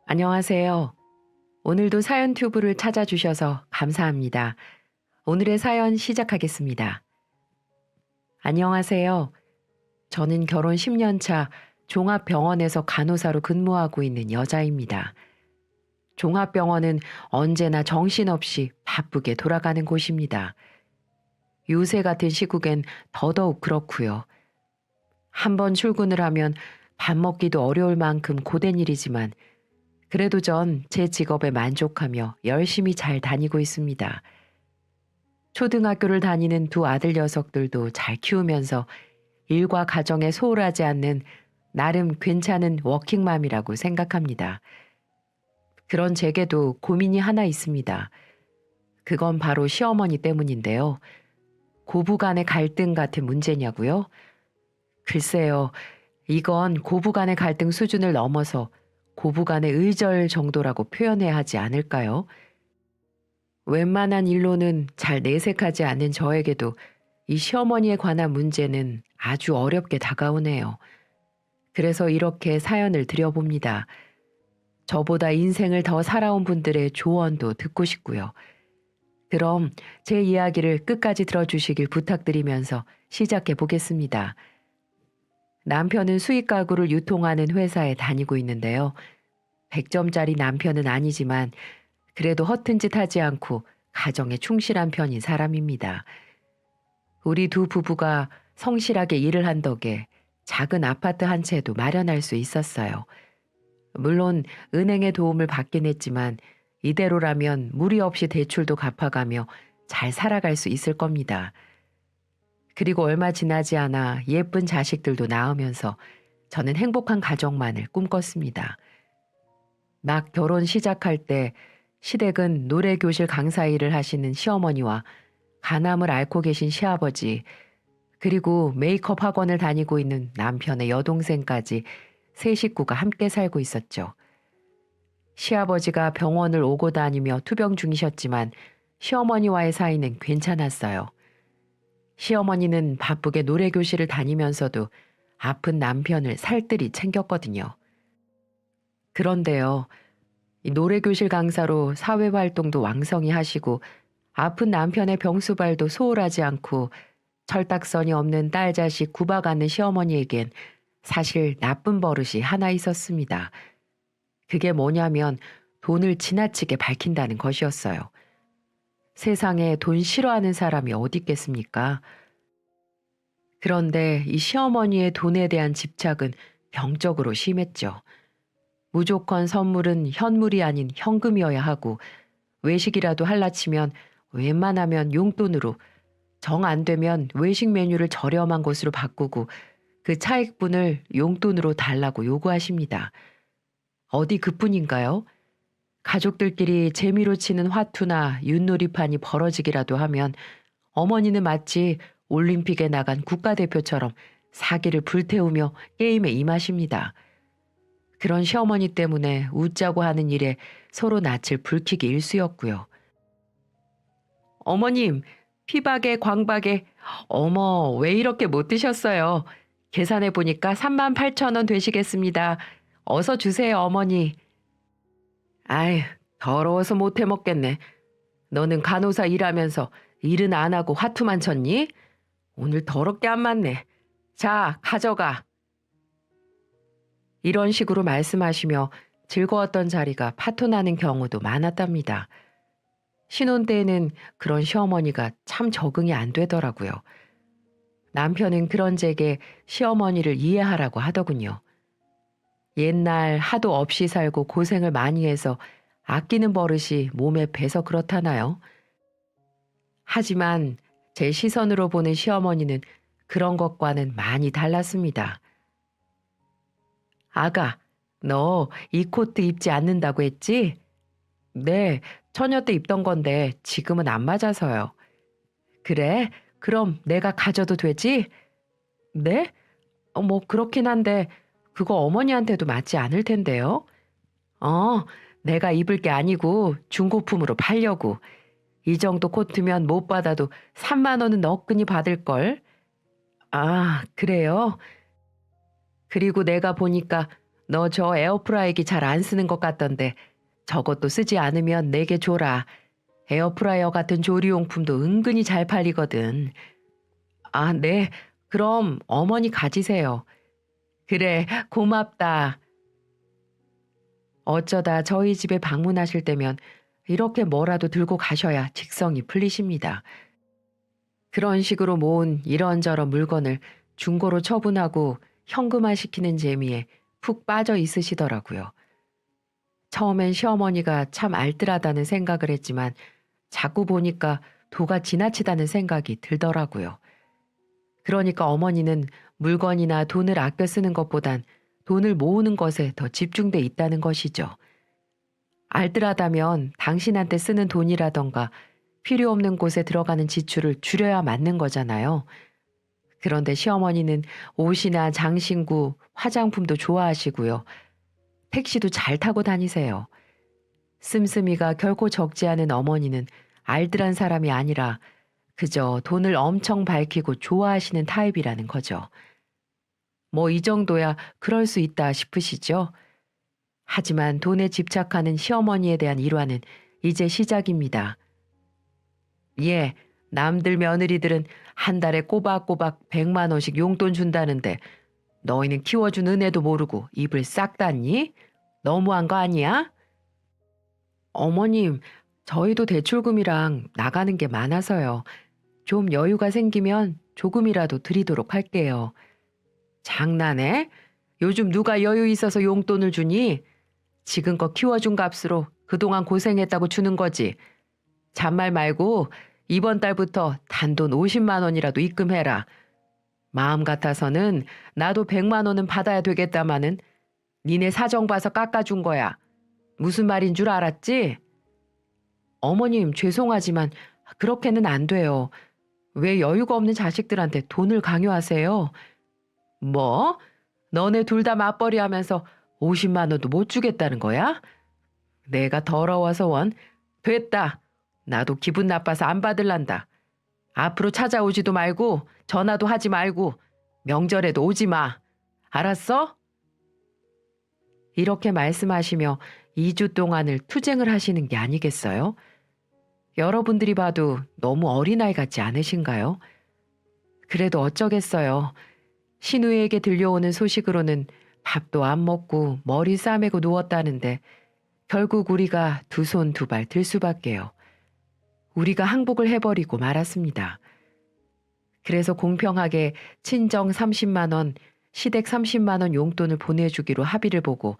안녕하세요. 오늘도 사연 튜브를 찾아주셔서 감사합니다. 오늘의 사연 시작하겠습니다. 안녕하세요. 저는 결혼 10년 차 종합병원에서 간호사로 근무하고 있는 여자입니다. 종합병원은 언제나 정신없이 바쁘게 돌아가는 곳입니다. 요새 같은 시국엔 더더욱 그렇고요. 한 번 출근을 하면 밥 먹기도 어려울 만큼 고된 일이지만 그래도 전 제 직업에 만족하며 열심히 잘 다니고 있습니다. 초등학교를 다니는 두 아들 녀석들도 잘 키우면서 일과 가정에 소홀하지 않는 나름 괜찮은 워킹맘이라고 생각합니다. 그런 제게도 고민이 하나 있습니다. 그건 바로 시어머니 때문인데요. 고부 간의 갈등 같은 문제냐고요? 글쎄요. 이건 고부 간의 갈등 수준을 넘어서 고부 간의 의절 정도라고 표현해야 하지 않을까요? 웬만한 일로는 잘 내색하지 않는 저에게도 이 시어머니에 관한 문제는 아주 어렵게 다가오네요. 그래서 이렇게 사연을 드려봅니다. 저보다 인생을 더 살아온 분들의 조언도 듣고 싶고요. 그럼 제 이야기를 끝까지 들어주시길 부탁드리면서 시작해 보겠습니다. 남편은 수익 가구를 유통하는 회사에 다니고 있는데요. 100점짜리 남편은 아니지만 그래도 허튼 짓 하지 않고 가정에 충실한 편인 사람입니다. 우리 두 부부가 성실하게 일을 한 덕에 작은 아파트 한 채도 마련할 수 있었어요. 물론 은행의 도움을 받긴 했지만 이대로라면 무리 없이 대출도 갚아가며 잘 살아갈 수 있을 겁니다. 그리고 얼마 지나지 않아 예쁜 자식들도 낳으면서 저는 행복한 가정만을 꿈꿨습니다. 막 결혼 시작할 때 시댁은 노래교실 강사 일을 하시는 시어머니와 간암을 앓고 계신 시아버지, 그리고 메이크업 학원을 다니고 있는 남편의 여동생까지 세 식구가 함께 살고 있었죠. 시아버지가 병원을 오고 다니며 투병 중이셨지만 시어머니와의 사이는 괜찮았어요. 시어머니는 바쁘게 노래교실을 다니면서도 아픈 남편을 살뜰히 챙겼거든요. 그런데요, 이 노래교실 강사로 사회활동도 왕성히 하시고 아픈 남편의 병수발도 소홀하지 않고 철딱선이 없는 딸 자식 구박하는 시어머니에겐 사실 나쁜 버릇이 하나 있었습니다. 그게 뭐냐면 돈을 지나치게 밝힌다는 것이었어요. 세상에 돈 싫어하는 사람이 어디 있겠습니까? 그런데 이 시어머니의 돈에 대한 집착은 병적으로 심했죠. 무조건 선물은 현물이 아닌 현금이어야 하고 외식이라도 할라치면 웬만하면 용돈으로, 정 안 되면 외식 메뉴를 저렴한 것으로 바꾸고 그 차익분을 용돈으로 달라고 요구하십니다. 어디 그뿐인가요? 가족들끼리 재미로 치는 화투나 윷놀이판이 벌어지기라도 하면 어머니는 마치 올림픽에 나간 국가대표처럼 사기를 불태우며 게임에 임하십니다. 그런 시어머니 때문에 웃자고 하는 일에 서로 낯을 붉히기 일쑤였고요. 어머님, 피박에 광박에, 어머, 왜 이렇게 못 드셨어요? 계산해 보니까 38,000원 되시겠습니다. 어서 주세요, 어머니. 아이, 더러워서 못 해 먹겠네. 너는 간호사 일하면서 일은 안 하고 화투만 쳤니? 오늘 더럽게 안 맞네. 자, 가져가. 이런 식으로 말씀하시며 즐거웠던 자리가 파토나는 경우도 많았답니다. 신혼 때에는 그런 시어머니가 참 적응이 안 되더라고요. 남편은 그런 제게 시어머니를 이해하라고 하더군요. 옛날 하도 없이 살고 고생을 많이 해서 아끼는 버릇이 몸에 배서 그렇다나요? 하지만 제 시선으로 보는 시어머니는 그런 것과는 많이 달랐습니다. 아가, 너 이 코트 입지 않는다고 했지? 네, 처녀 때 입던 건데 지금은 안 맞아서요. 그래? 그럼 내가 가져도 되지? 네? 뭐 그렇긴 한데 그거 어머니한테도 맞지 않을 텐데요. 어, 내가 입을 게 아니고 중고품으로 팔려고. 이 정도 코트면 못 받아도 3만 원은 너끈히 받을걸. 아, 그래요? 그리고 내가 보니까 너 저 에어프라이기 잘 안 쓰는 것 같던데 저것도 쓰지 않으면 내게 줘라. 에어프라이어 같은 조리용품도 은근히 잘 팔리거든. 아, 네. 그럼 어머니 가지세요. 그래, 고맙다. 어쩌다 저희 집에 방문하실 때면 이렇게 뭐라도 들고 가셔야 직성이 풀리십니다. 그런 식으로 모은 이런저런 물건을 중고로 처분하고 현금화시키는 재미에 푹 빠져 있으시더라고요. 처음엔 시어머니가 참 알뜰하다는 생각을 했지만 자꾸 보니까 도가 지나치다는 생각이 들더라고요. 그러니까 어머니는 물건이나 돈을 아껴 쓰는 것보단 돈을 모으는 것에 더 집중돼 있다는 것이죠. 알뜰하다면 당신한테 쓰는 돈이라던가 필요 없는 곳에 들어가는 지출을 줄여야 맞는 거잖아요. 그런데 시어머니는 옷이나 장신구, 화장품도 좋아하시고요. 택시도 잘 타고 다니세요. 씀씀이가 결코 적지 않은 어머니는 알뜰한 사람이 아니라 그저 돈을 엄청 밝히고 좋아하시는 타입이라는 거죠. 뭐 이 정도야 그럴 수 있다 싶으시죠? 하지만 돈에 집착하는 시어머니에 대한 일화는 이제 시작입니다. 예, 남들 며느리들은 한 달에 꼬박꼬박 100만 원씩 용돈 준다는데 너희는 키워준 은혜도 모르고 입을 싹 닫니? 너무한 거 아니야? 어머님, 저희도 대출금이랑 나가는 게 많아서요. 좀 여유가 생기면 조금이라도 드리도록 할게요. 장난해? 요즘 누가 여유 있어서 용돈을 주니? 지금껏 키워준 값으로 그동안 고생했다고 주는 거지. 잔말 말고 이번 달부터 단돈 50만 원이라도 입금해라. 마음 같아서는 나도 100만 원은 받아야 되겠다마는 니네 사정 봐서 깎아준 거야. 무슨 말인 줄 알았지? 어머님, 죄송하지만 그렇게는 안 돼요. 왜 여유가 없는 자식들한테 돈을 강요하세요? 뭐? 너네 둘 다 맞벌이 하면서 50만 원도 못 주겠다는 거야? 내가 더러워서 원. 됐다. 나도 기분 나빠서 안 받을란다. 앞으로 찾아오지도 말고 전화도 하지 말고 명절에도 오지 마. 알았어? 이렇게 말씀하시며 2주 동안을 투쟁을 하시는 게 아니겠어요? 여러분들이 봐도 너무 어린아이 같지 않으신가요? 그래도 어쩌겠어요. 신우에게 들려오는 소식으로는 밥도 안 먹고 머리 싸매고 누웠다는데 결국 우리가 두 손 두 발 들 수밖에요. 우리가 항복을 해버리고 말았습니다. 그래서 공평하게 친정 30만 원, 시댁 30만 원 용돈을 보내주기로 합의를 보고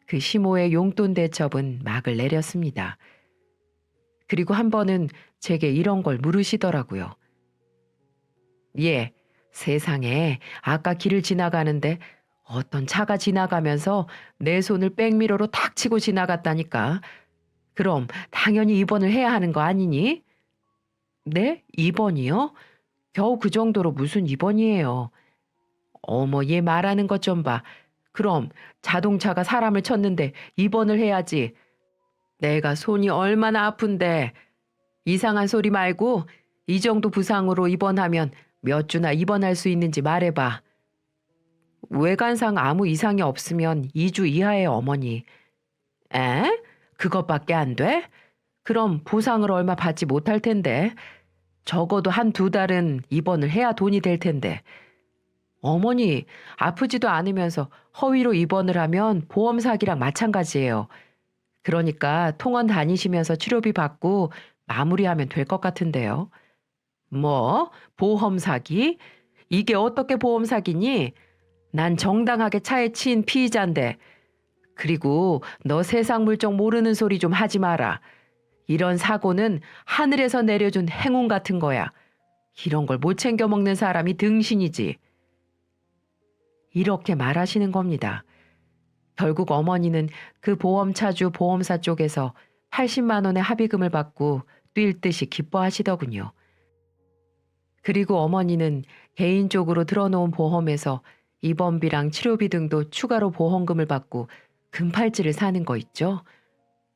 그 시모의 용돈 대첩은 막을 내렸습니다. 그리고 한 번은 제게 이런 걸 물으시더라고요. 예, 세상에 아까 길을 지나가는데 어떤 차가 지나가면서 내 손을 백미러로 탁 치고 지나갔다니까. 그럼 당연히 입원을 해야 하는 거 아니니? 네? 입원이요? 겨우 그 정도로 무슨 입원이에요. 어머, 얘 말하는 것 좀 봐. 그럼 자동차가 사람을 쳤는데 입원을 해야지. 내가 손이 얼마나 아픈데. 이상한 소리 말고 이 정도 부상으로 입원하면 몇 주나 입원할 수 있는지 말해봐. 외관상 아무 이상이 없으면 2주 이하의 어머니. 에? 그것밖에 안 돼? 그럼 보상을 얼마 받지 못할 텐데. 적어도 한 두 달은 입원을 해야 돈이 될 텐데. 어머니, 아프지도 않으면서 허위로 입원을 하면 보험 사기랑 마찬가지예요. 그러니까 통원 다니시면서 치료비 받고 마무리하면 될 것 같은데요. 뭐? 보험 사기? 이게 어떻게 보험 사기니? 난 정당하게 차에 치인 피의자인데. 그리고 너 세상 물정 모르는 소리 좀 하지 마라. 이런 사고는 하늘에서 내려준 행운 같은 거야. 이런 걸 못 챙겨 먹는 사람이 등신이지. 이렇게 말하시는 겁니다. 결국 어머니는 그 보험차주 보험사 쪽에서 80만 원의 합의금을 받고 뛸 듯이 기뻐하시더군요. 그리고 어머니는 개인적으로 들어놓은 보험에서 입원비랑 치료비 등도 추가로 보험금을 받고 금팔찌를 사는 거 있죠.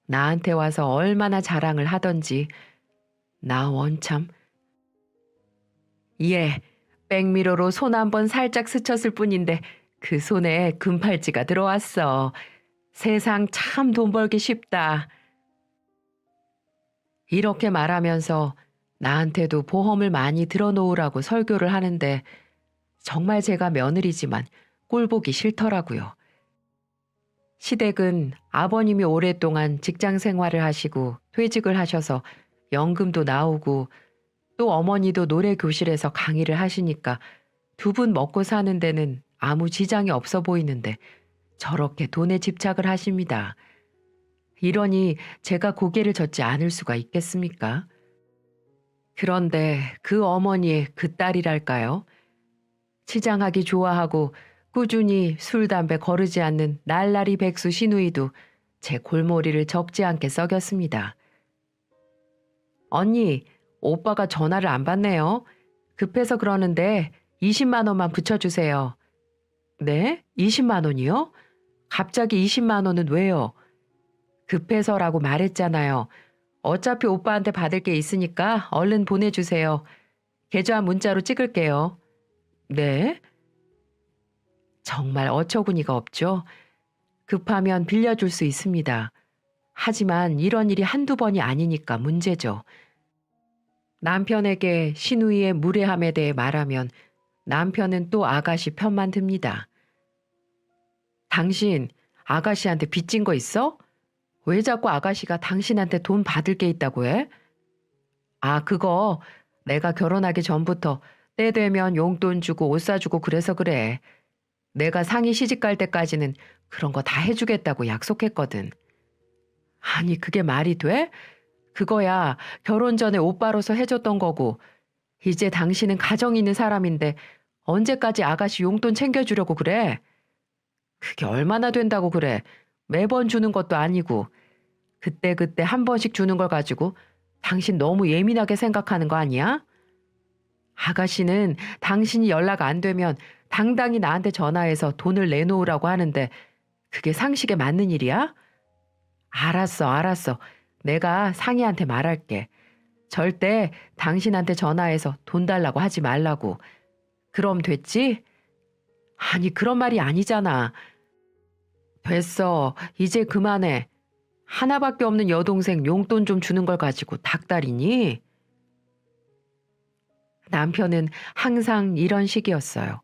나한테 와서 얼마나 자랑을 하던지. 나 원참. 예, 백미러로 손 한번 살짝 스쳤을 뿐인데 그 손에 금팔찌가 들어왔어. 세상 참 돈 벌기 쉽다. 이렇게 말하면서 나한테도 보험을 많이 들어놓으라고 설교를 하는데 정말 제가 며느리지만 꼴보기 싫더라고요. 시댁은 아버님이 오랫동안 직장 생활을 하시고 퇴직을 하셔서 연금도 나오고 또 어머니도 노래 교실에서 강의를 하시니까 두 분 먹고 사는 데는 아무 지장이 없어 보이는데 저렇게 돈에 집착을 하십니다. 이러니 제가 고개를 젓지 않을 수가 있겠습니까? 그런데 그 어머니의 그 딸이랄까요? 치장하기 좋아하고 꾸준히 술, 담배 거르지 않는 날라리 백수 시누이도 제 골머리를 적지 않게 썩였습니다. 언니, 오빠가 전화를 안 받네요. 급해서 그러는데 20만 원만 붙여주세요. 네? 20만 원이요? 갑자기 20만 원은 왜요? 급해서라고 말했잖아요. 어차피 오빠한테 받을 게 있으니까 얼른 보내주세요. 계좌 문자로 찍을게요. 네? 정말 어처구니가 없죠. 급하면 빌려줄 수 있습니다. 하지만 이런 일이 한두 번이 아니니까 문제죠. 남편에게 시누이의 무례함에 대해 말하면 남편은 또 아가씨 편만 듭니다. 당신 아가씨한테 빚진 거 있어? 왜 자꾸 아가씨가 당신한테 돈 받을 게 있다고 해? 아, 그거 내가 결혼하기 전부터 때 되면 용돈 주고 옷 사주고 그래서 그래. 내가 상이 시집 갈 때까지는 그런 거 다 해주겠다고 약속했거든. 아니, 그게 말이 돼? 그거야 결혼 전에 오빠로서 해줬던 거고 이제 당신은 가정 있는 사람인데 언제까지 아가씨 용돈 챙겨주려고 그래? 그게 얼마나 된다고 그래. 매번 주는 것도 아니고 그때그때 한 번씩 주는 걸 가지고 당신 너무 예민하게 생각하는 거 아니야? 아가씨는 당신이 연락 안 되면 당당히 나한테 전화해서 돈을 내놓으라고 하는데 그게 상식에 맞는 일이야? 알았어, 알았어. 내가 상희한테 말할게. 절대 당신한테 전화해서 돈 달라고 하지 말라고. 그럼 됐지? 아니, 그런 말이 아니잖아. 됐어. 이제 그만해. 하나밖에 없는 여동생 용돈 좀 주는 걸 가지고 닭다리니? 남편은 항상 이런 식이었어요.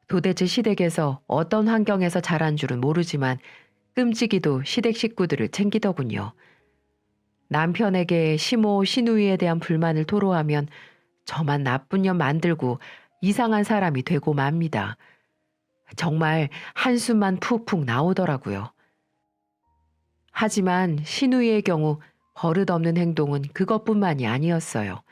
도대체 시댁에서 어떤 환경에서 자란 줄은 모르지만 끔찍이도 시댁 식구들을 챙기더군요. 남편에게 시모, 시누이에 대한 불만을 토로하면 저만 나쁜 년 만들고 이상한 사람이 되고 맙니다. 정말 한숨만 푹푹 나오더라고요. 하지만 시누이의 경우 버릇없는 행동은 그것뿐만이 아니었어요.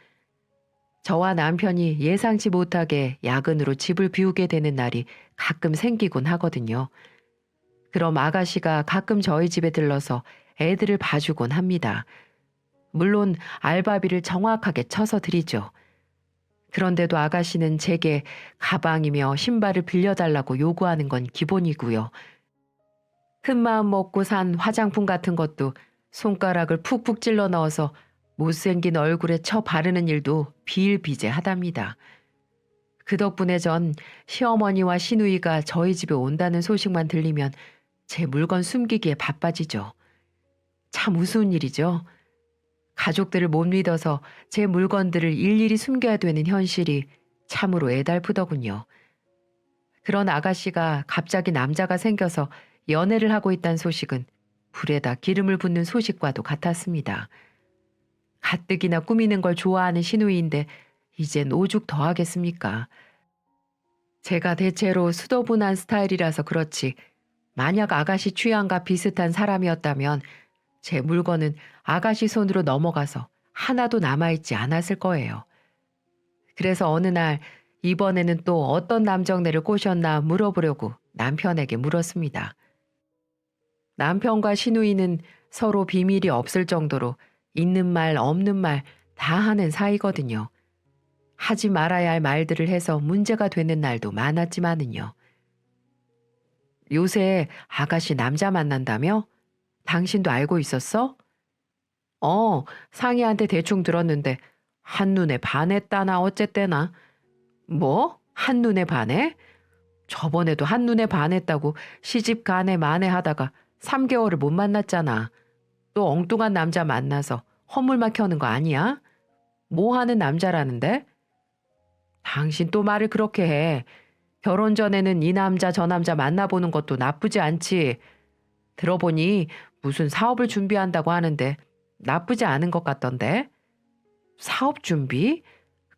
저와 남편이 예상치 못하게 야근으로 집을 비우게 되는 날이 가끔 생기곤 하거든요. 그럼 아가씨가 가끔 저희 집에 들러서 애들을 봐주곤 합니다. 물론 알바비를 정확하게 쳐서 드리죠. 그런데도 아가씨는 제게 가방이며 신발을 빌려달라고 요구하는 건 기본이고요. 큰마음 먹고 산 화장품 같은 것도 손가락을 푹푹 찔러 넣어서 못생긴 얼굴에 쳐 바르는 일도 비일비재하답니다. 그 덕분에 전 시어머니와 시누이가 저희 집에 온다는 소식만 들리면 제 물건 숨기기에 바빠지죠. 참 우스운 일이죠. 가족들을 못 믿어서 제 물건들을 일일이 숨겨야 되는 현실이 참으로 애달프더군요. 그런 아가씨가 갑자기 남자가 생겨서 연애를 하고 있다는 소식은 불에다 기름을 붓는 소식과도 같았습니다. 가뜩이나 꾸미는 걸 좋아하는 시누이인데 이젠 오죽 더 하겠습니까? 제가 대체로 수더분한 스타일이라서 그렇지 만약 아가씨 취향과 비슷한 사람이었다면 제 물건은 아가씨 손으로 넘어가서 하나도 남아있지 않았을 거예요. 그래서 어느 날 이번에는 또 어떤 남정네를 꼬셨나 물어보려고 남편에게 물었습니다. 남편과 시누이는 서로 비밀이 없을 정도로 있는 말 없는 말 다 하는 사이거든요. 하지 말아야 할 말들을 해서 문제가 되는 날도 많았지만은요. 요새 아가씨 남자 만난다며? 당신도 알고 있었어? 상희한테 대충 들었는데 한눈에 반했다나 어쨌대나. 뭐? 한눈에 반해? 저번에도 한눈에 반했다고 시집 가네 마네 하다가 3개월을 못 만났잖아. 또 엉뚱한 남자 만나서 허물만 켜는 거 아니야? 뭐 하는 남자라는데? 당신 또 말을 그렇게 해. 결혼 전에는 이 남자 저 남자 만나보는 것도 나쁘지 않지. 들어보니 무슨 사업을 준비한다고 하는데 나쁘지 않은 것 같던데? 사업 준비?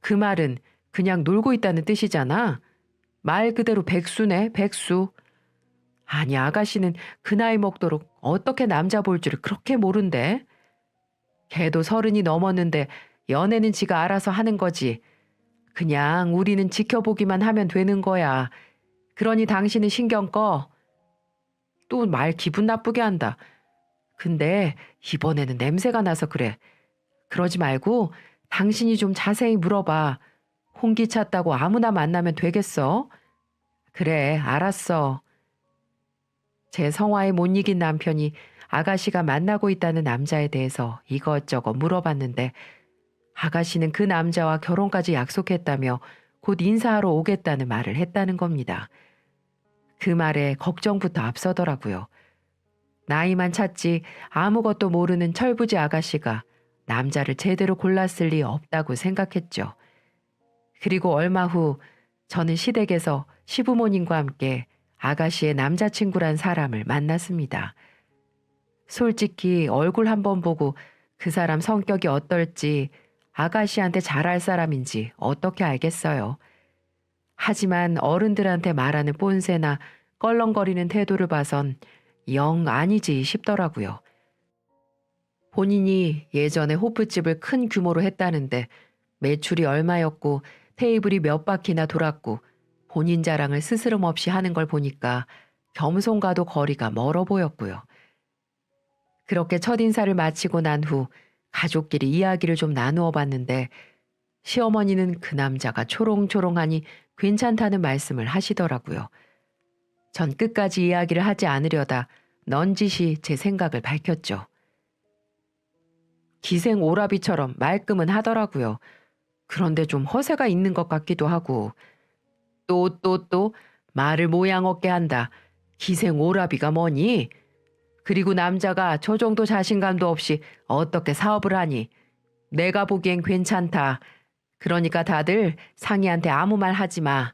그 말은 그냥 놀고 있다는 뜻이잖아. 말 그대로 백수네, 백수. 아니, 아가씨는 그 나이 먹도록 어떻게 남자 볼 줄을 그렇게 모른대? 걔도 30이 넘었는데 연애는 지가 알아서 하는 거지. 그냥 우리는 지켜보기만 하면 되는 거야. 그러니 당신은 신경 꺼. 또 말 기분 나쁘게 한다. 근데 이번에는 냄새가 나서 그래. 그러지 말고 당신이 좀 자세히 물어봐. 홍기 찼다고 아무나 만나면 되겠어? 그래, 알았어. 제 성화에 못 이긴 남편이 아가씨가 만나고 있다는 남자에 대해서 이것저것 물어봤는데 아가씨는 그 남자와 결혼까지 약속했다며 곧 인사하러 오겠다는 말을 했다는 겁니다. 그 말에 걱정부터 앞서더라고요. 나이만 찼지 아무것도 모르는 철부지 아가씨가 남자를 제대로 골랐을 리 없다고 생각했죠. 그리고 얼마 후 저는 시댁에서 시부모님과 함께 아가씨의 남자친구란 사람을 만났습니다. 솔직히 얼굴 한번 보고 그 사람 성격이 어떨지 아가씨한테 잘할 사람인지 어떻게 알겠어요. 하지만 어른들한테 말하는 뽐새나 껄렁거리는 태도를 봐선 영 아니지 싶더라고요. 본인이 예전에 호프집을 큰 규모로 했다는데 매출이 얼마였고 테이블이 몇 바퀴나 돌았고 본인 자랑을 스스럼 없이 하는 걸 보니까 겸손과도 거리가 멀어 보였고요. 그렇게 첫인사를 마치고 난 후 가족끼리 이야기를 좀 나누어 봤는데 시어머니는 그 남자가 초롱초롱하니 괜찮다는 말씀을 하시더라고요. 전 끝까지 이야기를 하지 않으려다 넌지시 제 생각을 밝혔죠. 기생 오라비처럼 말끔은 하더라고요. 그런데 좀 허세가 있는 것 같기도 하고 또 말을 모양 없게 한다. 기생 오라비가 뭐니? 그리고 남자가 저 정도 자신감도 없이 어떻게 사업을 하니? 내가 보기엔 괜찮다. 그러니까 다들 상희한테 아무 말 하지 마.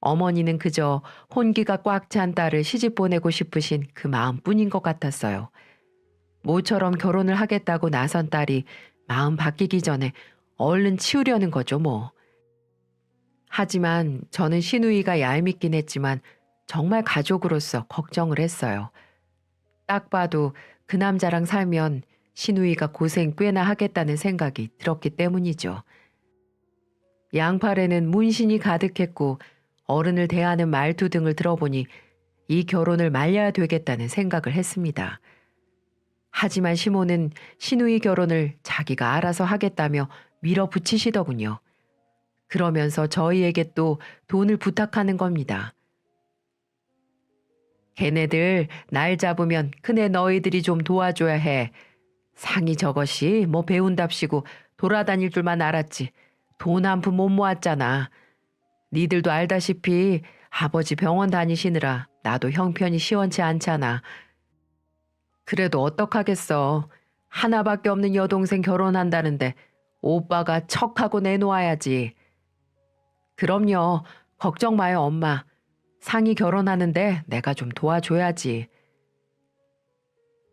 어머니는 그저 혼기가 꽉 찬 딸을 시집 보내고 싶으신 그 마음뿐인 것 같았어요. 모처럼 결혼을 하겠다고 나선 딸이 마음 바뀌기 전에 얼른 치우려는 거죠 뭐. 하지만 저는 시누이가 얄밉긴 했지만 정말 가족으로서 걱정을 했어요. 딱 봐도 그 남자랑 살면 시누이가 고생 꽤나 하겠다는 생각이 들었기 때문이죠. 양팔에는 문신이 가득했고 어른을 대하는 말투 등을 들어보니 이 결혼을 말려야 되겠다는 생각을 했습니다. 하지만 시모는 시누이 결혼을 자기가 알아서 하겠다며 밀어붙이시더군요. 그러면서 저희에게 또 돈을 부탁하는 겁니다. 걔네들 날 잡으면 큰애 너희들이 좀 도와줘야 해. 상이 저것이 뭐 배운답시고 돌아다닐 줄만 알았지. 돈 한 푼 못 모았잖아. 니들도 알다시피 아버지 병원 다니시느라 나도 형편이 시원치 않잖아. 그래도 어떡하겠어. 하나밖에 없는 여동생 결혼한다는데 오빠가 척하고 내놓아야지. 그럼요. 걱정 마요, 엄마. 상이 결혼하는데 내가 좀 도와줘야지.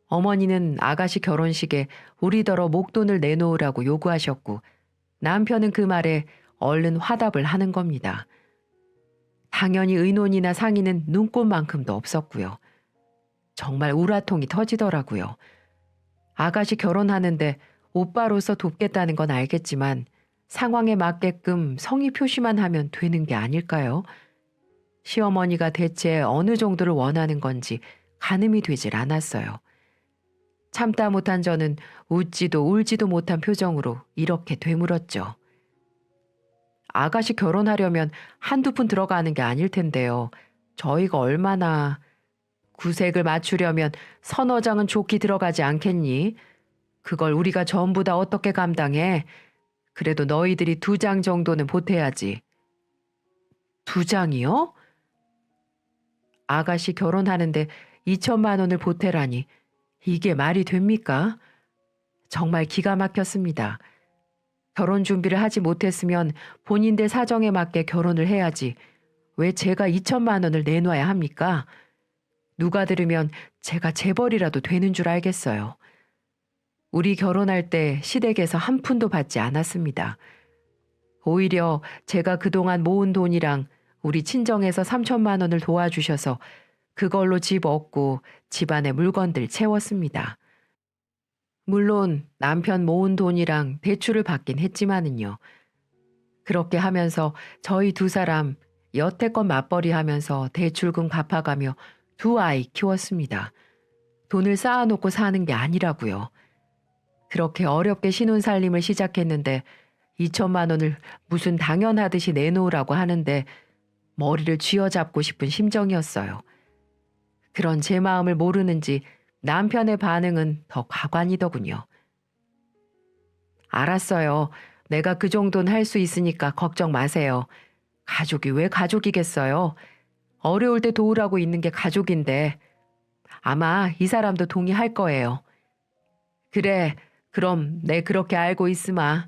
어머니는 아가씨 결혼식에 우리더러 목돈을 내놓으라고 요구하셨고 남편은 그 말에 얼른 화답을 하는 겁니다. 당연히 의논이나 상의는 눈꽃만큼도 없었고요. 정말 우라통이 터지더라고요. 아가씨 결혼하는데 오빠로서 돕겠다는 건 알겠지만 상황에 맞게끔 성의 표시만 하면 되는 게 아닐까요? 시어머니가 대체 어느 정도를 원하는 건지 가늠이 되질 않았어요. 참다 못한 저는 웃지도 울지도 못한 표정으로 이렇게 되물었죠. 아가씨 결혼하려면 한두 푼 들어가는 게 아닐 텐데요. 저희가 얼마나... 구색을 맞추려면 서너 장은 좋게 들어가지 않겠니? 그걸 우리가 전부 다 어떻게 감당해? 그래도 너희들이 2장 정도는 보태야지. 2장이요? 아가씨 결혼하는데 2천만 원을 보태라니 이게 말이 됩니까? 정말 기가 막혔습니다. 결혼 준비를 하지 못했으면 본인들 사정에 맞게 결혼을 해야지. 왜 제가 2천만 원을 내놔야 합니까? 누가 들으면 제가 재벌이라도 되는 줄 알겠어요. 우리 결혼할 때 시댁에서 한 푼도 받지 않았습니다. 오히려 제가 그동안 모은 돈이랑 우리 친정에서 3천만 원을 도와주셔서 그걸로 집 얻고 집안의 물건들 채웠습니다. 물론 남편 모은 돈이랑 대출을 받긴 했지만은요. 그렇게 하면서 저희 2사람 여태껏 맞벌이 하면서 대출금 갚아가며 2아이 키웠습니다. 돈을 쌓아놓고 사는 게 아니라고요. 그렇게 어렵게 신혼살림을 시작했는데 2천만 원을 무슨 당연하듯이 내놓으라고 하는데 머리를 쥐어잡고 싶은 심정이었어요. 그런 제 마음을 모르는지 남편의 반응은 더 가관이더군요. 알았어요. 내가 그 정도는 할 수 있으니까 걱정 마세요. 가족이 왜 가족이겠어요? 어려울 때 도우라고 있는 게 가족인데 아마 이 사람도 동의할 거예요. 그래, 그럼 내 그렇게 알고 있으마.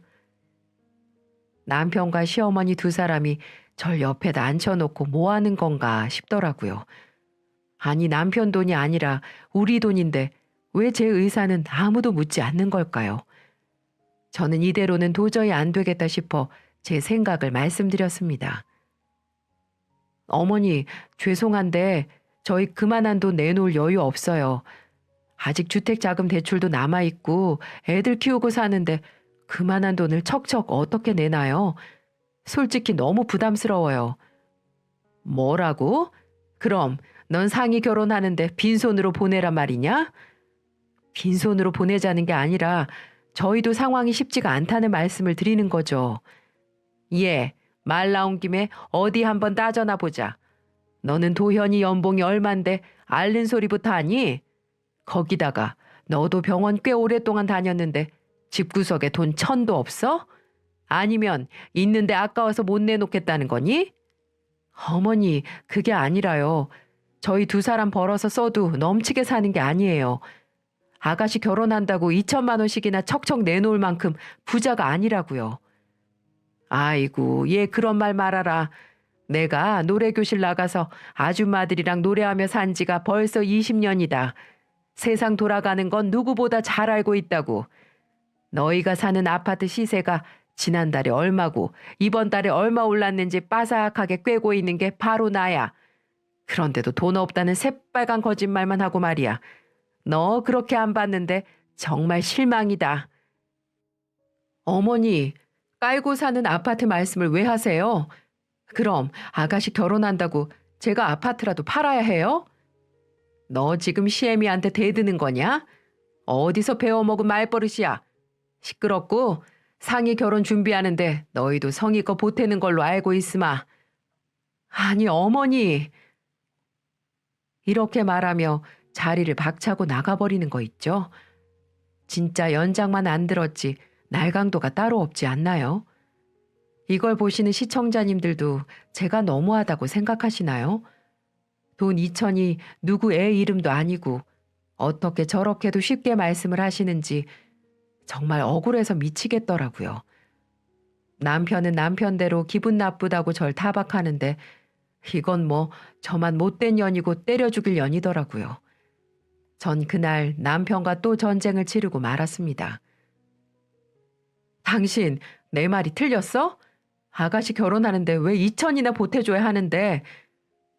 남편과 시어머니 2사람이 절 옆에다 앉혀놓고 뭐 하는 건가 싶더라고요. 아니 남편 돈이 아니라 우리 돈인데 왜 제 의사는 아무도 묻지 않는 걸까요? 저는 이대로는 도저히 안 되겠다 싶어 제 생각을 말씀드렸습니다. 어머니, 죄송한데 저희 그만한 돈 내놓을 여유 없어요. 아직 주택자금 대출도 남아있고 애들 키우고 사는데 그만한 돈을 척척 어떻게 내나요? 솔직히 너무 부담스러워요. 뭐라고? 그럼 넌 상이 결혼하는데 빈손으로 보내란 말이냐? 빈손으로 보내자는 게 아니라 저희도 상황이 쉽지가 않다는 말씀을 드리는 거죠. 예, 말 나온 김에 어디 한번 따져나 보자. 너는 도현이 연봉이 얼만데 앓는 소리부터 하니? 거기다가 너도 병원 꽤 오랫동안 다녔는데 집구석에 돈 1,000도 없어? 아니면 있는데 아까워서 못 내놓겠다는 거니? 어머니, 그게 아니라요. 저희 2사람 벌어서 써도 넘치게 사는 게 아니에요. 아가씨 결혼한다고 2천만 원씩이나 척척 내놓을 만큼 부자가 아니라고요. 아이고, 얘 그런 말 말아라. 내가 노래교실 나가서 아줌마들이랑 노래하며 산 지가 벌써 20년이다. 세상 돌아가는 건 누구보다 잘 알고 있다고. 너희가 사는 아파트 시세가 지난달에 얼마고 이번 달에 얼마 올랐는지 빠삭하게 꿰고 있는 게 바로 나야. 그런데도 돈 없다는 새빨간 거짓말만 하고 말이야. 너 그렇게 안 봤는데 정말 실망이다. 어머니, 깔고 사는 아파트 말씀을 왜 하세요? 그럼 아가씨 결혼한다고 제가 아파트라도 팔아야 해요? 너 지금 시애미한테 대드는 거냐? 어디서 배워먹은 말버릇이야. 시끄럽고 상이 결혼 준비하는데 너희도 성의껏 보태는 걸로 알고 있으마. 아니 어머니. 이렇게 말하며 자리를 박차고 나가버리는 거 있죠. 진짜 연장만 안 들었지 날강도가 따로 없지 않나요? 이걸 보시는 시청자님들도 제가 너무하다고 생각하시나요? 돈 2천이 누구 애 이름도 아니고 어떻게 저렇게도 쉽게 말씀을 하시는지 정말 억울해서 미치겠더라고요. 남편은 남편대로 기분 나쁘다고 절 타박하는데 이건 뭐 저만 못된 년이고 때려 죽일 년이더라고요. 전 그날 남편과 또 전쟁을 치르고 말았습니다. 당신 내 말이 틀렸어? 아가씨 결혼하는데 왜 2천이나 보태줘야 하는데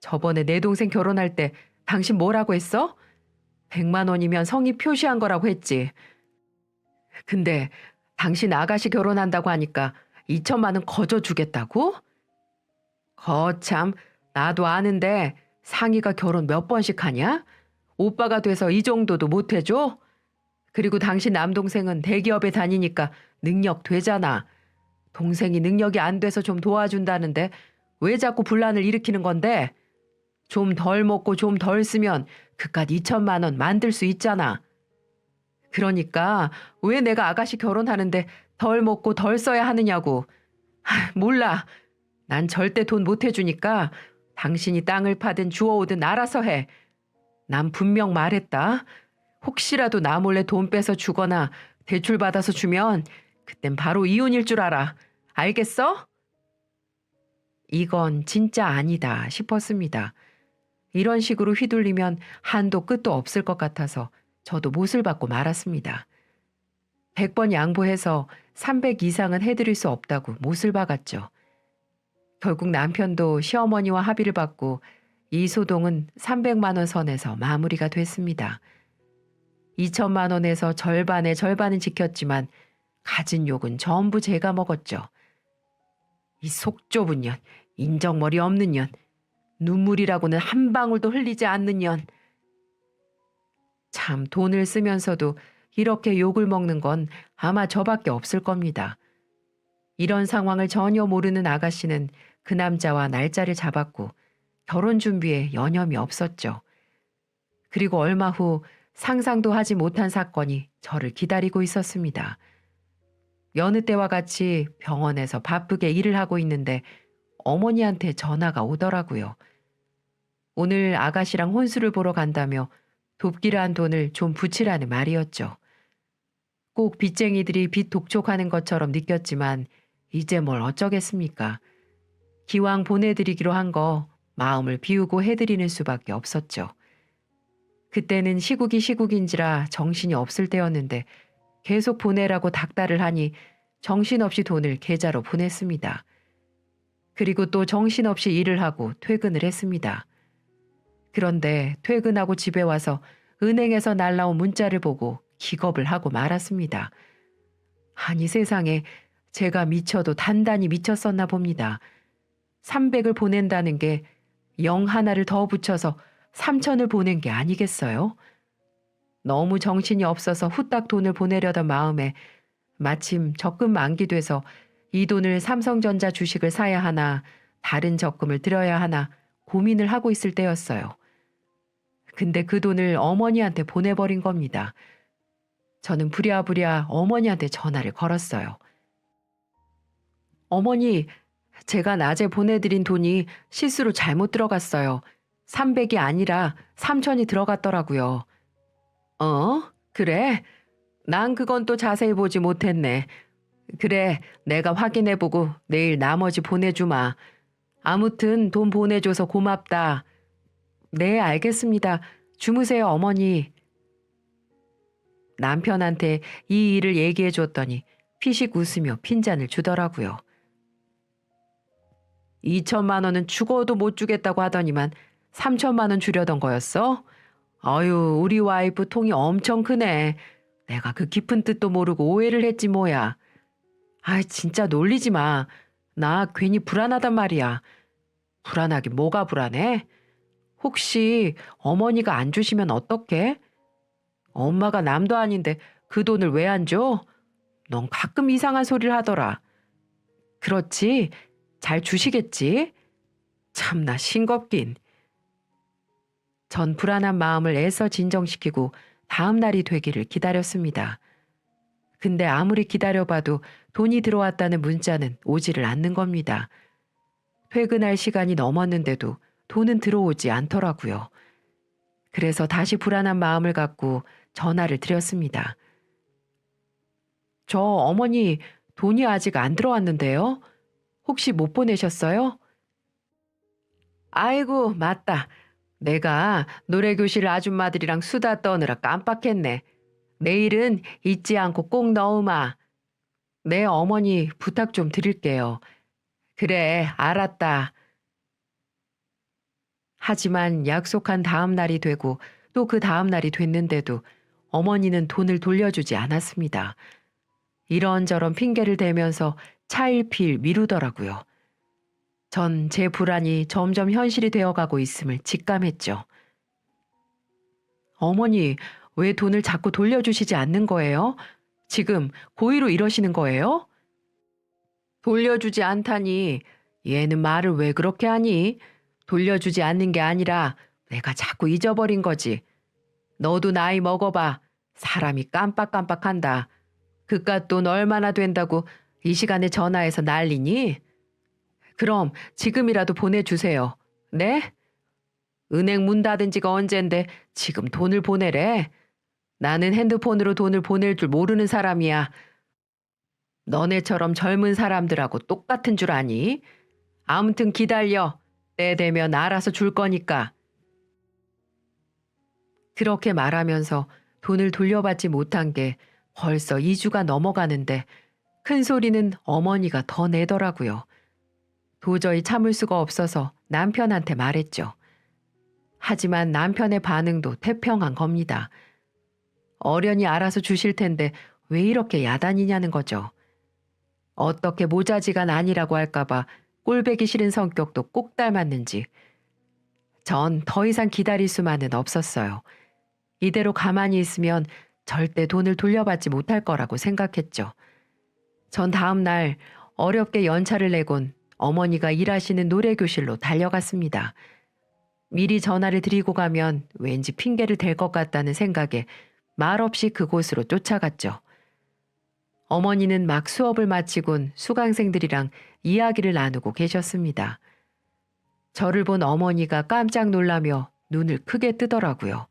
저번에 내 동생 결혼할 때 당신 뭐라고 했어? 100만 원이면 성의 표시한 거라고 했지. 근데 당신 아가씨 결혼한다고 하니까 2천만 원 거저 주겠다고? 거참 나도 아는데 상의가 결혼 몇 번씩 하냐? 오빠가 돼서 이 정도도 못 해줘? 그리고 당신 남동생은 대기업에 다니니까 능력 되잖아. 동생이 능력이 안 돼서 좀 도와준다는데 왜 자꾸 분란을 일으키는 건데? 좀 덜 먹고 좀 덜 쓰면 그깟 2천만 원 만들 수 있잖아. 그러니까 왜 내가 아가씨 결혼하는데 덜 먹고 덜 써야 하느냐고. 몰라. 난 절대 돈 못 해주니까 당신이 땅을 파든 주워오든 알아서 해. 난 분명 말했다. 혹시라도 나 몰래 돈 빼서 주거나 대출 받아서 주면 그땐 바로 이혼일 줄 알아. 알겠어? 이건 진짜 아니다 싶었습니다. 이런 식으로 휘둘리면 한도 끝도 없을 것 같아서 저도 못을 받고 말았습니다. 100번 양보해서 300 이상은 해드릴 수 없다고 못을 박았죠. 결국 남편도 시어머니와 합의를 받고 이 소동은 300만 원 선에서 마무리가 됐습니다. 2천만 원에서 절반의 절반은 지켰지만 가진 욕은 전부 제가 먹었죠. 이 속 좁은 년, 인정머리 없는 년, 눈물이라고는 한 방울도 흘리지 않는 년. 참 돈을 쓰면서도 이렇게 욕을 먹는 건 아마 저밖에 없을 겁니다. 이런 상황을 전혀 모르는 아가씨는 그 남자와 날짜를 잡았고 결혼 준비에 여념이 없었죠. 그리고 얼마 후 상상도 하지 못한 사건이 저를 기다리고 있었습니다. 여느 때와 같이 병원에서 바쁘게 일을 하고 있는데 어머니한테 전화가 오더라고요. 오늘 아가씨랑 혼수를 보러 간다며 돕기로 한 돈을 좀 붙이라는 말이었죠. 꼭 빚쟁이들이 빚 독촉하는 것처럼 느꼈지만 이제 뭘 어쩌겠습니까? 기왕 보내드리기로 한 거 마음을 비우고 해드리는 수밖에 없었죠. 그때는 시국인지라 정신이 없을 때였는데 계속 보내라고 닥달을 하니 정신없이 돈을 계좌로 보냈습니다. 그리고 또 정신없이 일을 하고 퇴근을 했습니다. 그런데 퇴근하고 집에 와서 은행에서 날라온 문자를 보고 기겁을 하고 말았습니다. 아니 세상에 제가 미쳐도 단단히 미쳤었나 봅니다. 300을 보낸다는 게 0 하나를 더 붙여서 3천을 보낸 게 아니겠어요? 너무 정신이 없어서 후딱 돈을 보내려던 마음에 마침 적금 만기돼서 이 돈을 삼성전자 주식을 사야 하나 다른 적금을 들여야 하나 고민을 하고 있을 때였어요. 근데 그 돈을 어머니한테 보내버린 겁니다. 저는 부랴부랴 어머니한테 전화를 걸었어요. 어머니, 제가 낮에 보내드린 돈이 실수로 잘못 들어갔어요. 300이 아니라 3천이 들어갔더라고요. 그래? 난 그건 또 자세히 보지 못했네. 그래, 내가 확인해보고 내일 나머지 보내주마. 아무튼 돈 보내줘서 고맙다. 네, 알겠습니다. 주무세요, 어머니. 남편한테 이 일을 얘기해 줬더니 피식 웃으며 핀잔을 주더라고요. 2천만 원은 죽어도 못 주겠다고 하더니만 3천만 원 주려던 거였어? 아유, 우리 와이프 통이 엄청 크네. 내가 그 깊은 뜻도 모르고 오해를 했지 뭐야. 아이, 진짜 놀리지 마. 나 괜히 불안하단 말이야. 불안하긴 뭐가 불안해? 혹시 어머니가 안 주시면 어떡해? 엄마가 남도 아닌데 그 돈을 왜 안 줘? 넌 가끔 이상한 소리를 하더라. 그렇지? 잘 주시겠지? 참나 싱겁긴. 전 불안한 마음을 애써 진정시키고 다음 날이 되기를 기다렸습니다. 근데 아무리 기다려봐도 돈이 들어왔다는 문자는 오지를 않는 겁니다. 퇴근할 시간이 넘었는데도 돈은 들어오지 않더라고요. 그래서 다시 불안한 마음을 갖고 전화를 드렸습니다. 저 어머니 돈이 아직 안 들어왔는데요. 혹시 못 보내셨어요? 아이고, 맞다. 내가 노래교실 아줌마들이랑 수다 떠느라 깜빡했네. 내일은 잊지 않고 꼭 넣으마. 네, 어머니 부탁 좀 드릴게요. 그래, 알았다. 하지만 약속한 다음 날이 되고 또 그 다음 날이 됐는데도 어머니는 돈을 돌려주지 않았습니다. 이런저런 핑계를 대면서 차일피일 미루더라고요. 전 제 불안이 점점 현실이 되어가고 있음을 직감했죠. 어머니, 왜 돈을 자꾸 돌려주시지 않는 거예요? 지금 고의로 이러시는 거예요? 돌려주지 않다니. 얘는 말을 왜 그렇게 하니? 돌려주지 않는 게 아니라 내가 자꾸 잊어버린 거지. 너도 나이 먹어봐. 사람이 깜빡깜빡한다. 그깟 돈 얼마나 된다고 이 시간에 전화해서 난리니? 그럼 지금이라도 보내주세요. 네? 은행 문 닫은 지가 언젠데 지금 돈을 보내래. 나는 핸드폰으로 돈을 보낼 줄 모르는 사람이야. 너네처럼 젊은 사람들하고 똑같은 줄 아니? 아무튼 기다려. 때 되면 알아서 줄 거니까. 그렇게 말하면서 돈을 돌려받지 못한 게 벌써 2주가 넘어가는데 큰 소리는 어머니가 더 내더라고요. 도저히 참을 수가 없어서 남편한테 말했죠. 하지만 남편의 반응도 태평한 겁니다. 어련히 알아서 주실 텐데 왜 이렇게 야단이냐는 거죠. 어떻게 모자지간 아니라고 할까봐 꼴배기 싫은 성격도 꼭 닮았는지 전 더 이상 기다릴 수만은 없었어요. 이대로 가만히 있으면 절대 돈을 돌려받지 못할 거라고 생각했죠. 전 다음 날 어렵게 연차를 내곤 어머니가 일하시는 노래교실로 달려갔습니다. 미리 전화를 드리고 가면 왠지 핑계를 댈 것 같다는 생각에 말없이 그곳으로 쫓아갔죠. 어머니는 막 수업을 마치곤 수강생들이랑 이야기를 나누고 계셨습니다. 저를 본 어머니가 깜짝 놀라며 눈을 크게 뜨더라고요.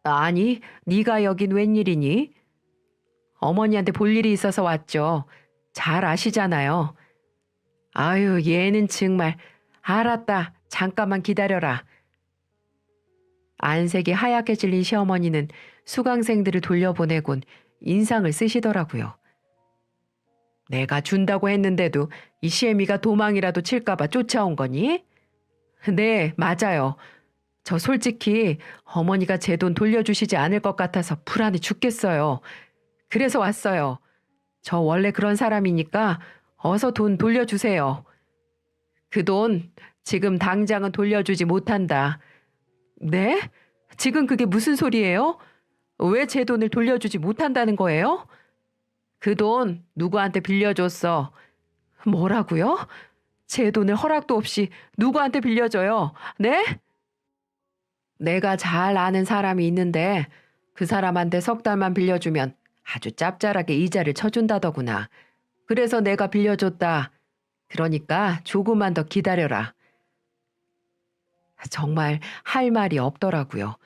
아니, 네가 여긴 웬일이니? 어머니한테 볼 일이 있어서 왔죠. 잘 아시잖아요. 아유, 얘는 정말. 알았다. 잠깐만 기다려라. 안색이 하얗게 질린 시어머니는 수강생들을 돌려보내곤 인상을 쓰시더라고요. 내가 준다고 했는데도 이 시애미가 도망이라도 칠까봐 쫓아온 거니? 네, 맞아요. 저 솔직히 어머니가 제 돈 돌려주시지 않을 것 같아서 불안해 죽겠어요. 그래서 왔어요. 저 원래 그런 사람이니까 어서 돈 돌려주세요. 그 돈 지금 당장은 돌려주지 못한다. 네? 지금 그게 무슨 소리예요? 왜 제 돈을 돌려주지 못한다는 거예요? 그 돈 누구한테 빌려줬어? 뭐라고요? 제 돈을 허락도 없이 누구한테 빌려줘요? 네? 내가 잘 아는 사람이 있는데 그 사람한테 석 달만 빌려주면 아주 짭짤하게 이자를 쳐준다더구나. 그래서 내가 빌려줬다. 그러니까 조금만 더 기다려라. 정말 할 말이 없더라고요.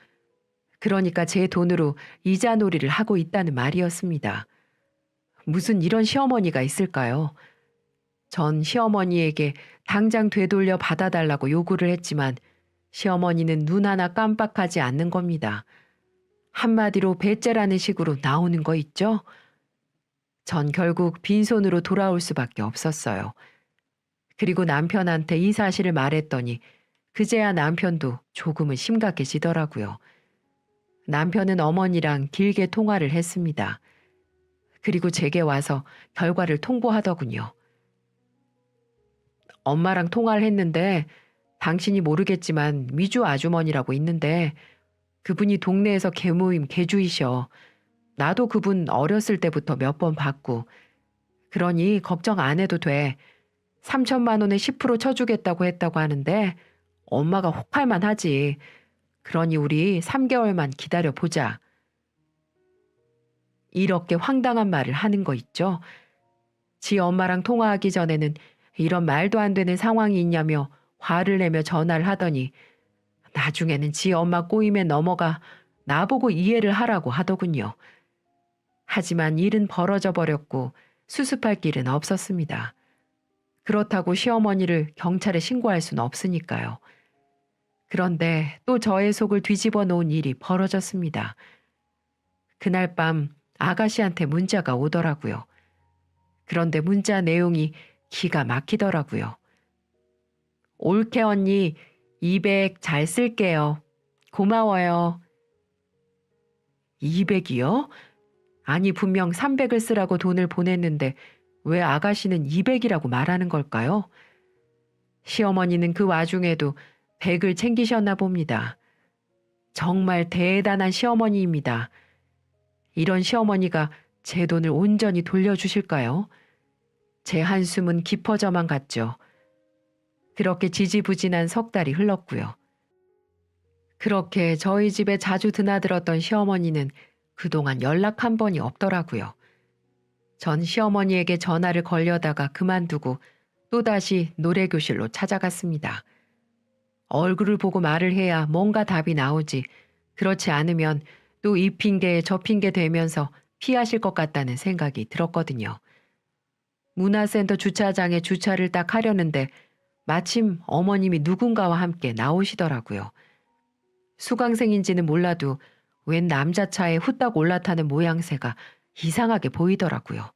그러니까 제 돈으로 이자 놀이를 하고 있다는 말이었습니다. 무슨 이런 시어머니가 있을까요? 전 시어머니에게 당장 되돌려 받아달라고 요구를 했지만 시어머니는 눈 하나 깜빡하지 않는 겁니다. 한마디로 배째라는 식으로 나오는 거 있죠? 전 결국 빈손으로 돌아올 수밖에 없었어요. 그리고 남편한테 이 사실을 말했더니 그제야 남편도 조금은 심각해지더라고요. 남편은 어머니랑 길게 통화를 했습니다. 그리고 제게 와서 결과를 통보하더군요. 엄마랑 통화를 했는데 당신이 모르겠지만 미주 아주머니라고 있는데 그분이 동네에서 개모임 개주이셔. 나도 그분 어렸을 때부터 몇 번 봤고. 그러니 걱정 안 해도 돼. 3천만 원에 10% 쳐주겠다고 했다고 하는데 엄마가 혹할만 하지. 그러니 우리 3개월만 기다려보자. 이렇게 황당한 말을 하는 거 있죠. 지 엄마랑 통화하기 전에는 이런 말도 안 되는 상황이 있냐며 화를 내며 전화를 하더니 나중에는 지 엄마 꼬임에 넘어가 나보고 이해를 하라고 하더군요. 하지만 일은 벌어져 버렸고 수습할 길은 없었습니다. 그렇다고 시어머니를 경찰에 신고할 수는 없으니까요. 그런데 또 저의 속을 뒤집어 놓은 일이 벌어졌습니다. 그날 밤 아가씨한테 문자가 오더라고요. 그런데 문자 내용이 기가 막히더라고요. 올케 언니 200 잘 쓸게요. 고마워요. 200이요? 아니 분명 300을 쓰라고 돈을 보냈는데 왜 아가씨는 200이라고 말하는 걸까요? 시어머니는 그 와중에도 100을 챙기셨나 봅니다. 정말 대단한 시어머니입니다. 이런 시어머니가 제 돈을 온전히 돌려주실까요? 제 한숨은 깊어져만 갔죠. 그렇게 지지부진한 석 달이 흘렀고요. 그렇게 저희 집에 자주 드나들었던 시어머니는 그동안 연락 한 번이 없더라고요. 전 시어머니에게 전화를 걸려다가 그만두고 또다시 노래교실로 찾아갔습니다. 얼굴을 보고 말을 해야 뭔가 답이 나오지. 그렇지 않으면 또 이 핑계 저 핑계 대면서 피하실 것 같다는 생각이 들었거든요. 문화센터 주차장에 주차를 딱 하려는데 마침 어머님이 누군가와 함께 나오시더라고요. 수강생인지는 몰라도 웬 남자 차에 후딱 올라타는 모양새가 이상하게 보이더라고요.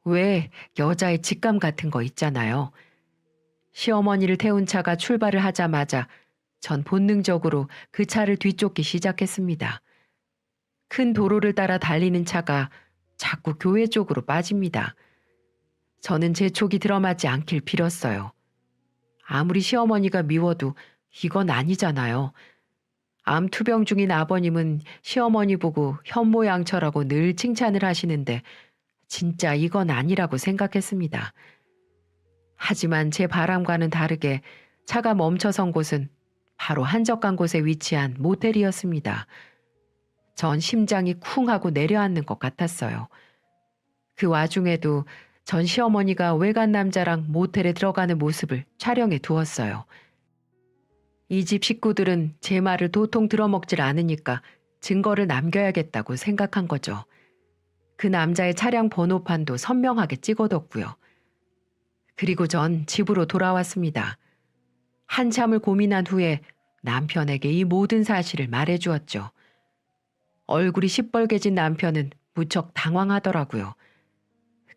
왜 여자의 직감 같은 거 있잖아요. 시어머니를 태운 차가 출발을 하자마자 전 본능적으로 그 차를 뒤쫓기 시작했습니다. 큰 도로를 따라 달리는 차가 자꾸 교회 쪽으로 빠집니다. 저는 제 촉이 들어맞지 않길 빌었어요. 아무리 시어머니가 미워도 이건 아니잖아요. 암 투병 중인 아버님은 시어머니 보고 현모양처라고 늘 칭찬을 하시는데 진짜 이건 아니라고 생각했습니다. 하지만 제 바람과는 다르게 차가 멈춰선 곳은 바로 한적한 곳에 위치한 모텔이었습니다. 전 심장이 쿵 하고 내려앉는 것 같았어요. 그 와중에도 전 시어머니가 외간 남자랑 모텔에 들어가는 모습을 촬영해 두었어요. 이 집 식구들은 제 말을 도통 들어먹질 않으니까 증거를 남겨야겠다고 생각한 거죠. 그 남자의 차량 번호판도 선명하게 찍어뒀고요. 그리고 전 집으로 돌아왔습니다. 한참을 고민한 후에 남편에게 이 모든 사실을 말해주었죠. 얼굴이 시뻘개진 남편은 무척 당황하더라고요.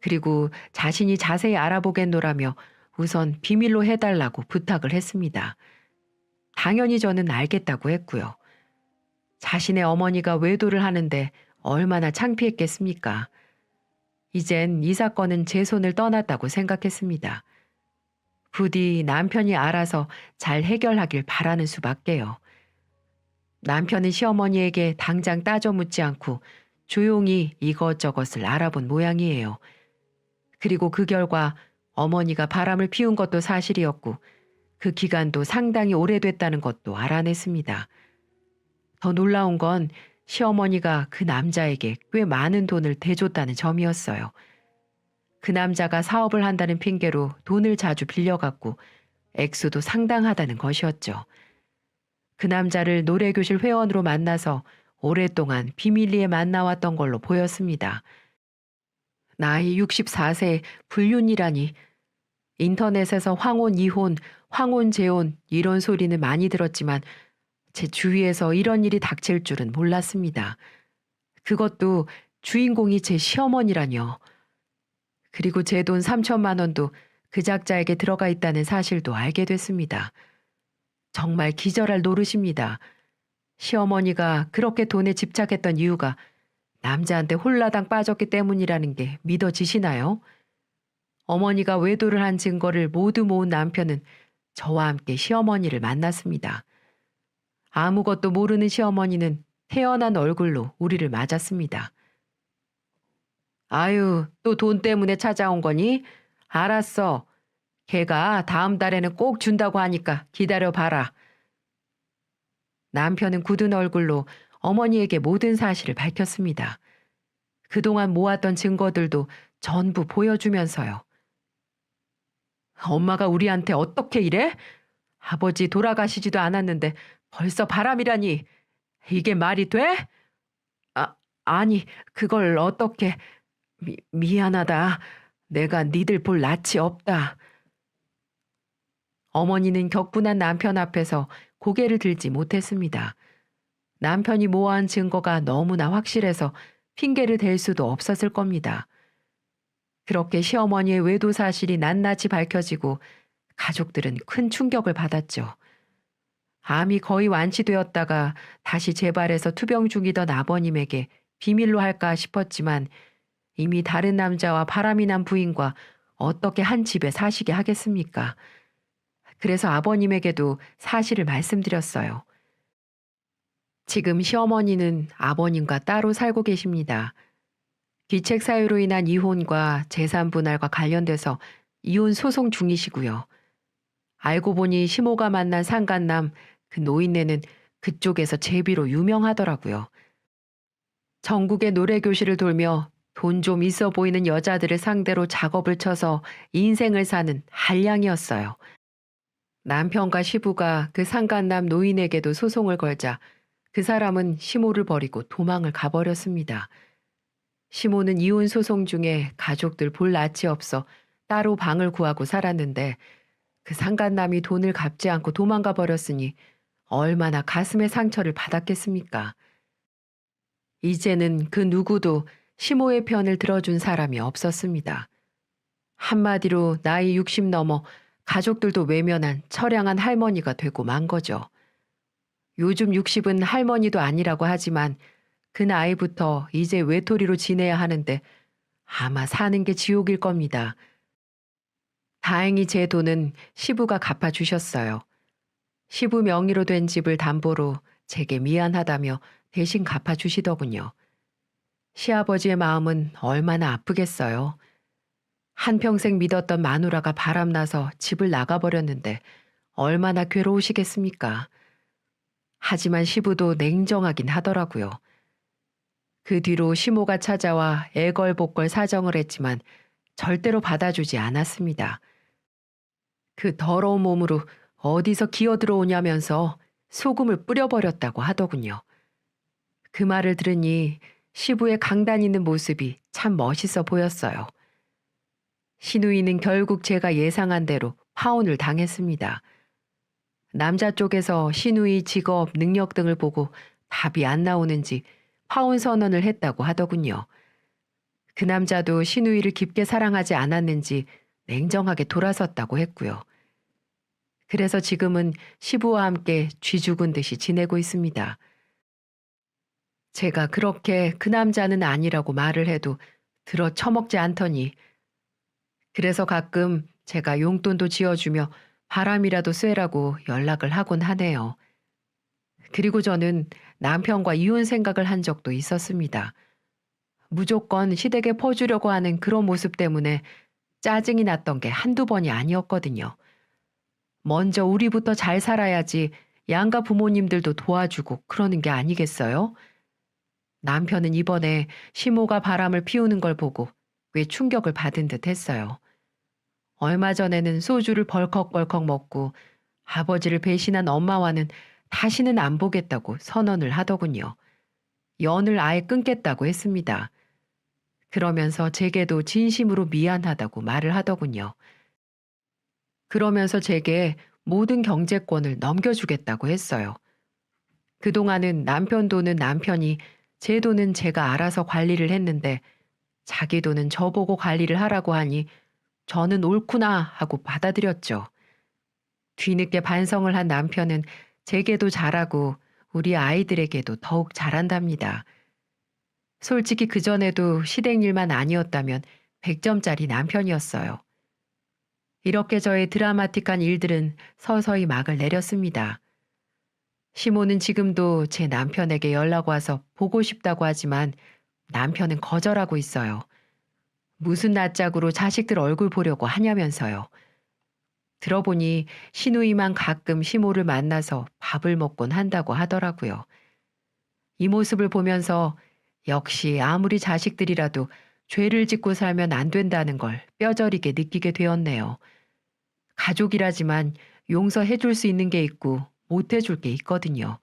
그리고 자신이 자세히 알아보겠노라며 우선 비밀로 해달라고 부탁을 했습니다. 당연히 저는 알겠다고 했고요. 자신의 어머니가 외도를 하는데 얼마나 창피했겠습니까? 이젠 이 사건은 제 손을 떠났다고 생각했습니다. 부디 남편이 알아서 잘 해결하길 바라는 수밖에요. 남편은 시어머니에게 당장 따져 묻지 않고 조용히 이것저것을 알아본 모양이에요. 그리고 그 결과 어머니가 바람을 피운 것도 사실이었고 그 기간도 상당히 오래됐다는 것도 알아냈습니다. 더 놀라운 건 시어머니가 그 남자에게 꽤 많은 돈을 대줬다는 점이었어요. 그 남자가 사업을 한다는 핑계로 돈을 자주 빌려갔고 액수도 상당하다는 것이었죠. 그 남자를 노래교실 회원으로 만나서 오랫동안 비밀리에 만나왔던 걸로 보였습니다. 나이 64세 불륜이라니. 인터넷에서 황혼 이혼, 황혼 재혼 이런 소리는 많이 들었지만 제 주위에서 이런 일이 닥칠 줄은 몰랐습니다. 그것도 주인공이 제 시어머니라뇨. 그리고 제 돈 3천만 원도 그 작자에게 들어가 있다는 사실도 알게 됐습니다. 정말 기절할 노릇입니다. 시어머니가 그렇게 돈에 집착했던 이유가 남자한테 홀라당 빠졌기 때문이라는 게 믿어지시나요? 어머니가 외도를 한 증거를 모두 모은 남편은 저와 함께 시어머니를 만났습니다. 아무것도 모르는 시어머니는 태연한 얼굴로 우리를 맞았습니다. 아유, 또 돈 때문에 찾아온 거니? 알았어. 걔가 다음 달에는 꼭 준다고 하니까 기다려봐라. 남편은 굳은 얼굴로 어머니에게 모든 사실을 밝혔습니다. 그동안 모았던 증거들도 전부 보여주면서요. 엄마가 우리한테 어떻게 이래? 아버지 돌아가시지도 않았는데 벌써 바람이라니. 이게 말이 돼? 아니, 그걸 어떻게... 미안하다. 내가 니들 볼 낯이 없다. 어머니는 격분한 남편 앞에서 고개를 들지 못했습니다. 남편이 모아한 증거가 너무나 확실해서 핑계를 댈 수도 없었을 겁니다. 그렇게 시어머니의 외도 사실이 낱낱이 밝혀지고 가족들은 큰 충격을 받았죠. 암이 거의 완치되었다가 다시 재발해서 투병 중이던 아버님에게 비밀로 할까 싶었지만 이미 다른 남자와 바람이 난 부인과 어떻게 한 집에 사시게 하겠습니까? 그래서 아버님에게도 사실을 말씀드렸어요. 지금 시어머니는 아버님과 따로 살고 계십니다. 귀책 사유로 인한 이혼과 재산 분할과 관련돼서 이혼 소송 중이시고요. 알고 보니 시모가 만난 상간남 그 노인네는 그쪽에서 제비로 유명하더라고요. 전국의 노래교실을 돌며 돈 좀 있어 보이는 여자들을 상대로 작업을 쳐서 인생을 사는 한량이었어요. 남편과 시부가 그 상간남 노인에게도 소송을 걸자 그 사람은 시모를 버리고 도망을 가버렸습니다. 시모는 이혼 소송 중에 가족들 볼 낯이 없어 따로 방을 구하고 살았는데 그 상간남이 돈을 갚지 않고 도망가 버렸으니 얼마나 가슴의 상처를 받았겠습니까? 이제는 그 누구도 시모의 편을 들어준 사람이 없었습니다. 한마디로 나이 60 넘어 가족들도 외면한 처량한 할머니가 되고 만 거죠. 요즘 60은 할머니도 아니라고 하지만 그 나이부터 이제 외톨이로 지내야 하는데 아마 사는 게 지옥일 겁니다. 다행히 제 돈은 시부가 갚아주셨어요. 시부 명의로 된 집을 담보로 제게 미안하다며 대신 갚아주시더군요. 시아버지의 마음은 얼마나 아프겠어요. 한평생 믿었던 마누라가 바람나서 집을 나가버렸는데 얼마나 괴로우시겠습니까? 하지만 시부도 냉정하긴 하더라고요. 그 뒤로 시모가 찾아와 애걸복걸 사정을 했지만 절대로 받아주지 않았습니다. 그 더러운 몸으로 어디서 기어들어오냐면서 소금을 뿌려버렸다고 하더군요. 그 말을 들으니 시부의 강단 있는 모습이 참 멋있어 보였어요. 시누이는 결국 제가 예상한 대로 파혼을 당했습니다. 남자 쪽에서 시누이 직업, 능력 등을 보고 답이 안 나오는지 파혼 선언을 했다고 하더군요. 그 남자도 시누이를 깊게 사랑하지 않았는지 냉정하게 돌아섰다고 했고요. 그래서 지금은 시부와 함께 쥐 죽은 듯이 지내고 있습니다. 제가 그렇게 그 남자는 아니라고 말을 해도 들어 처먹지 않더니 그래서 가끔 제가 용돈도 지어주며 바람이라도 쐬라고 연락을 하곤 하네요. 그리고 저는 남편과 이혼 생각을 한 적도 있었습니다. 무조건 시댁에 퍼주려고 하는 그런 모습 때문에 짜증이 났던 게 한두 번이 아니었거든요. 먼저 우리부터 잘 살아야지 양가 부모님들도 도와주고 그러는 게 아니겠어요? 남편은 이번에 시모가 바람을 피우는 걸 보고 꽤 충격을 받은 듯 했어요. 얼마 전에는 소주를 벌컥벌컥 먹고 아버지를 배신한 엄마와는 다시는 안 보겠다고 선언을 하더군요. 연을 아예 끊겠다고 했습니다. 그러면서 제게도 진심으로 미안하다고 말을 하더군요. 그러면서 제게 모든 경제권을 넘겨주겠다고 했어요. 그동안은 남편 돈은 남편이, 제 돈은 제가 알아서 관리를 했는데 자기 돈은 저보고 관리를 하라고 하니 저는 옳구나 하고 받아들였죠. 뒤늦게 반성을 한 남편은 제게도 잘하고 우리 아이들에게도 더욱 잘한답니다. 솔직히 그전에도 시댁 일만 아니었다면 100점짜리 남편이었어요. 이렇게 저의 드라마틱한 일들은 서서히 막을 내렸습니다. 시모는 지금도 제 남편에게 연락 와서 보고 싶다고 하지만 남편은 거절하고 있어요. 무슨 낯짝으로 자식들 얼굴 보려고 하냐면서요. 들어보니 시누이만 가끔 시모를 만나서 밥을 먹곤 한다고 하더라고요. 이 모습을 보면서 역시 아무리 자식들이라도 죄를 짓고 살면 안 된다는 걸 뼈저리게 느끼게 되었네요. 가족이라지만 용서해 줄 수 있는 게 있고 못 해줄 게 있거든요.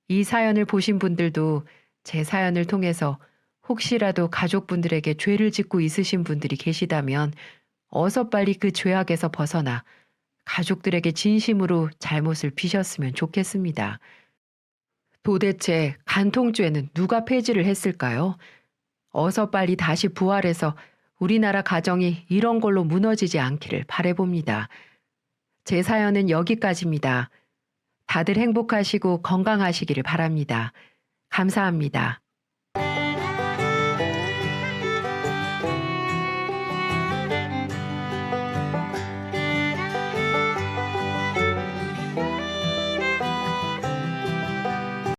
이 사연을 보신 분들도 제 사연을 통해서 혹시라도 가족분들에게 죄를 짓고 있으신 분들이 계시다면 어서 빨리 그 죄악에서 벗어나 가족들에게 진심으로 잘못을 비셨으면 좋겠습니다. 도대체 간통죄는 누가 폐지를 했을까요? 어서 빨리 다시 부활해서 우리나라 가정이 이런 걸로 무너지지 않기를 바라봅니다. 제 사연은 여기까지입니다. 다들 행복하시고 건강하시기를 바랍니다. 감사합니다.